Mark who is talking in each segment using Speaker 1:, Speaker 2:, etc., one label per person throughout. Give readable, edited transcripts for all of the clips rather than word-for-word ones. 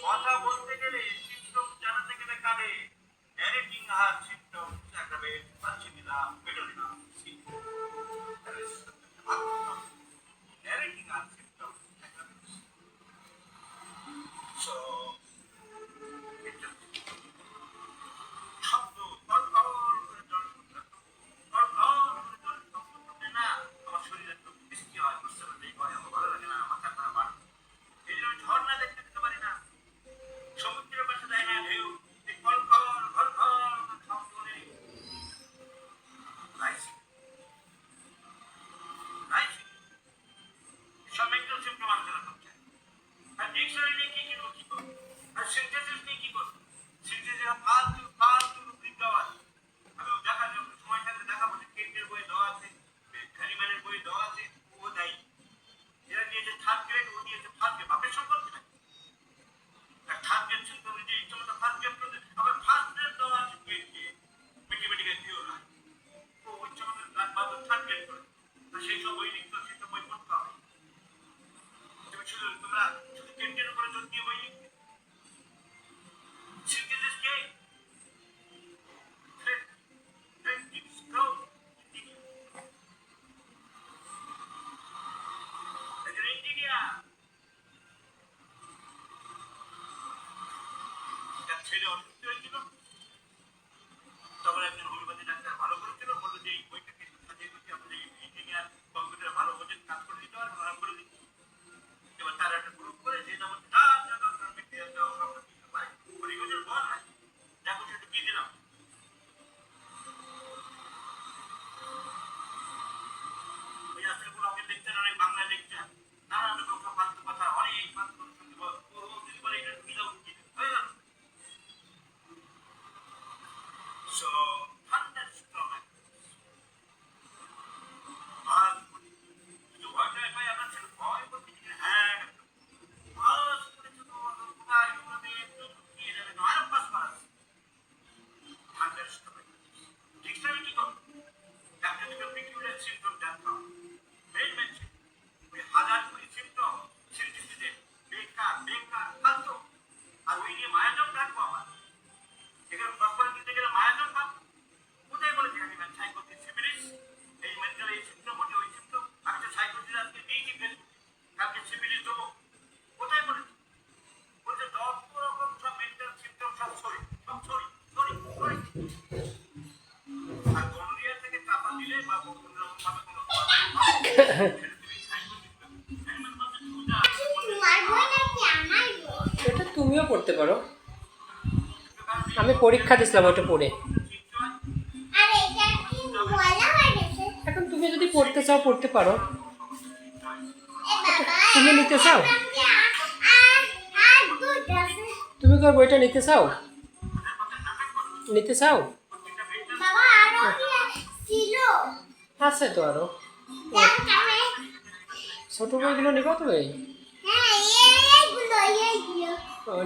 Speaker 1: কথা বলতে গেলে সিমটম জানাতে গেলে কাঁদে ন্যারেটিং আর সিমটম দেখাবে পাচ্ছি না বেরোলি না ন্যারেটিং আর সিমটম দেখাবে সো শব্দ না আমার শরীরে একটু বৃষ্টি হয় বুঝতে পারছি আমার ভালো লাগে না মাথা খারাপ আর এই জন্য ঝর্ণা দেখতে দিতে পারি না সমুদ্রের পাশে দেয় না ঢেউ কল কল ঘর ঘর শব্দ নেই সব মেন্টাল সিমটম আলোচনা করছে আর ডিকশনারি নিয়ে কি কি কি করবো আর সিনথেসিস নিয়ে কি করবো সিনথেসিস ফালতু ফালতু বিদ্যাবাদ আমি দেখা সময় থাকলে দেখাবো যে কেন্টের বই দেওয়া আছে হ্যানিম্যানের বই দেওয়া আছে ও দেয় এরা দিয়েছে থার্ড গ্রেড ও দিয়েছে ফার্স্ট গ্রেড বাপের সম্পর্কে না আর থার্ড গ্রেড সিমটম যে ইচ্ছামতো ফার্স্ট গ্রেড করতে আবার ফার্স্ট গ্রেড দেওয়া আছে গ্রেডকে ম্যাথমেটিক্যাল থিওরি নয় ও ইচ্ছামতো বাদ থার্ড গ্রেড করে আর সেই সব বই লিখতে সেই সব বই পড়তে হবে তোমরা শুধু কেন্টের উপরে জোর দিয়ে বই লিখতে সিনথেসিস কে ছেলে অসুস্থ হয়েছিল তখন একজন হোমিওপ্যাথি ডাক্তার ভালো করেছিল বললো যে এই বইটাকে সাজিয়ে করতে আমাদের ইঞ্জিনিয়ার কম্পিউটার ভালো বোঝেন কাজ করে দিতে পারবে ভালো করে দিতে এবার তার একটা গ্রুপ করে যে যেমন পরিবেশের বল হয় দেখো সেটা কি দিলাম ওই আসলে কোনো আমাকে লেকচার অনেক বাংলা লেকচার নানান রকম সব ফালতু কথা অনেক ফালতু শুনতে বলে এটা ঢুকে যাও হয়ে গেল So, thunderstorm. আর কিছু ভয় টয় পাই আমরা ছিল ভয় বলতে কি হ্যাঁ বাস করেছে তো কোথায় ওখানে ঢুকিয়ে যাবে না আর বাস করা thunderstorm. ডিকশনারি কি করো একটা দুটো পিকিউলার সিমটম জানতে হবে মেন মেনশন ওই হাজার কুড়ি সিমটম সিনথেসিসে বেকার বেকার ফালতু আর ওই নিয়ে মায়াজম রাখবো আমার এখানে ডক্টর দিতে গেলে মায়াজম পাবো কোথায় বলেছে হ্যানিম্যান সাইকোসিস সিফিলিস এই মেন্টাল এই সিমটম ওটা ওই সিমটম আমি তো সাইকোসিস আজকে দিয়েছি ফেসবুকে কালকে সিফিলিস দেবো কোথায় বলেছে বলছে 10 রকম সব মেন্টাল সিমটম সব সরি আর গনোরিয়া থেকে চাপা দিলে বা কোনো রকম ভাবে কোনো
Speaker 2: এটা তুমিও পড়তে পারো আমি পরীক্ষা দিছিলাম ওটা পড়ে এখন তুমি যদি পড়তে চাও পড়তে পারো তুমি নিতে চাও তুমি কি বইটা নিতে চাও আছে তো আরো ছোট বইগুলো নিবা তুমি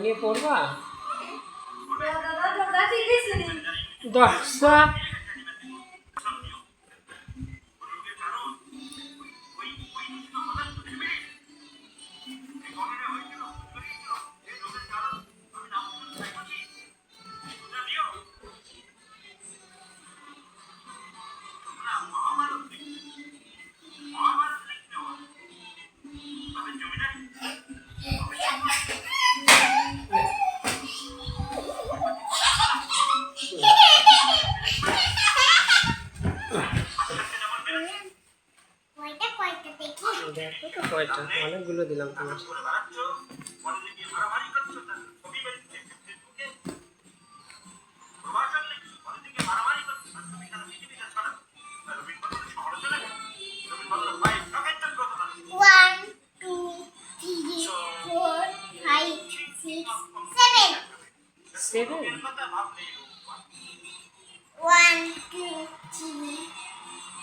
Speaker 2: নিয়ে পড়বা 10টা দেখো তো কয়টা অনেকগুলো দিলাম তোমার 7?
Speaker 1: এর কথা ভাবলেই রোগ হয়।
Speaker 3: 1 2 3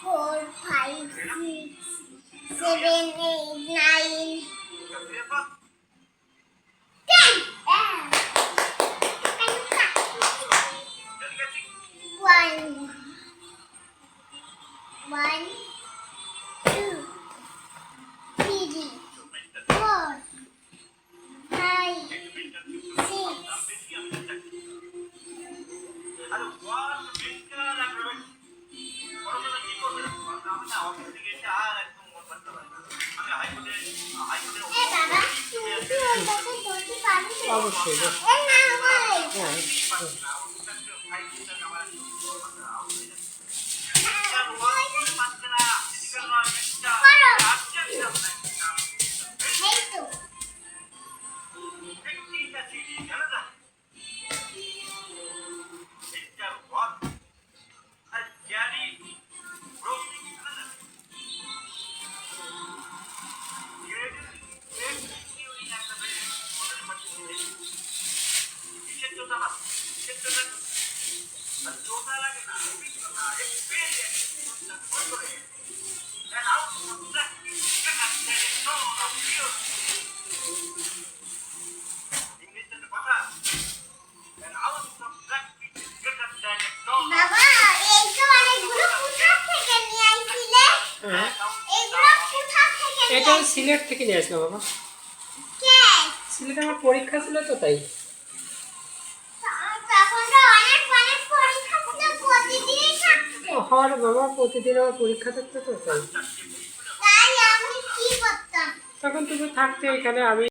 Speaker 3: 4 5 6 7 8 9
Speaker 1: এরপর
Speaker 3: 10
Speaker 1: ঠিক আছে
Speaker 3: 1 1 2 3 4 5 6
Speaker 1: আরে ওয়াট মেন্টাল অ্যাগ্রোভেট পড়াশোনা কি করবে না আমি না অফিস থেকে এসে আর একদম মন পারতে পারি না আমি হাইকোর্টে
Speaker 3: এ বাবা তুমি কি ওইটাকে ধরতে পারো
Speaker 2: অবশ্যই
Speaker 3: এ না ভাই
Speaker 2: হ্যাঁ
Speaker 3: এই তো বাবা এই তো অনেকগুলো কোথা থেকে নিয়ে আইছিলে
Speaker 2: হ্যাঁ
Speaker 3: এগুলো কোথা থেকে নিয়ে
Speaker 2: এটা সিলেট থেকে নিয়ে আসলাম বাবা
Speaker 3: কে
Speaker 2: সিলেটে আমার পরীক্ষা ছিল তো তাই
Speaker 3: তখন তো অনেক অনেক পরীক্ষা ছিল প্রতিদিনই থাকতো
Speaker 2: হওয়ার বাবা প্রতিদিন আমার পরীক্ষা থাকতো তো তাই
Speaker 3: তাই আমি কি করতাম
Speaker 2: তখন তুমি থাকতে এখানে আমি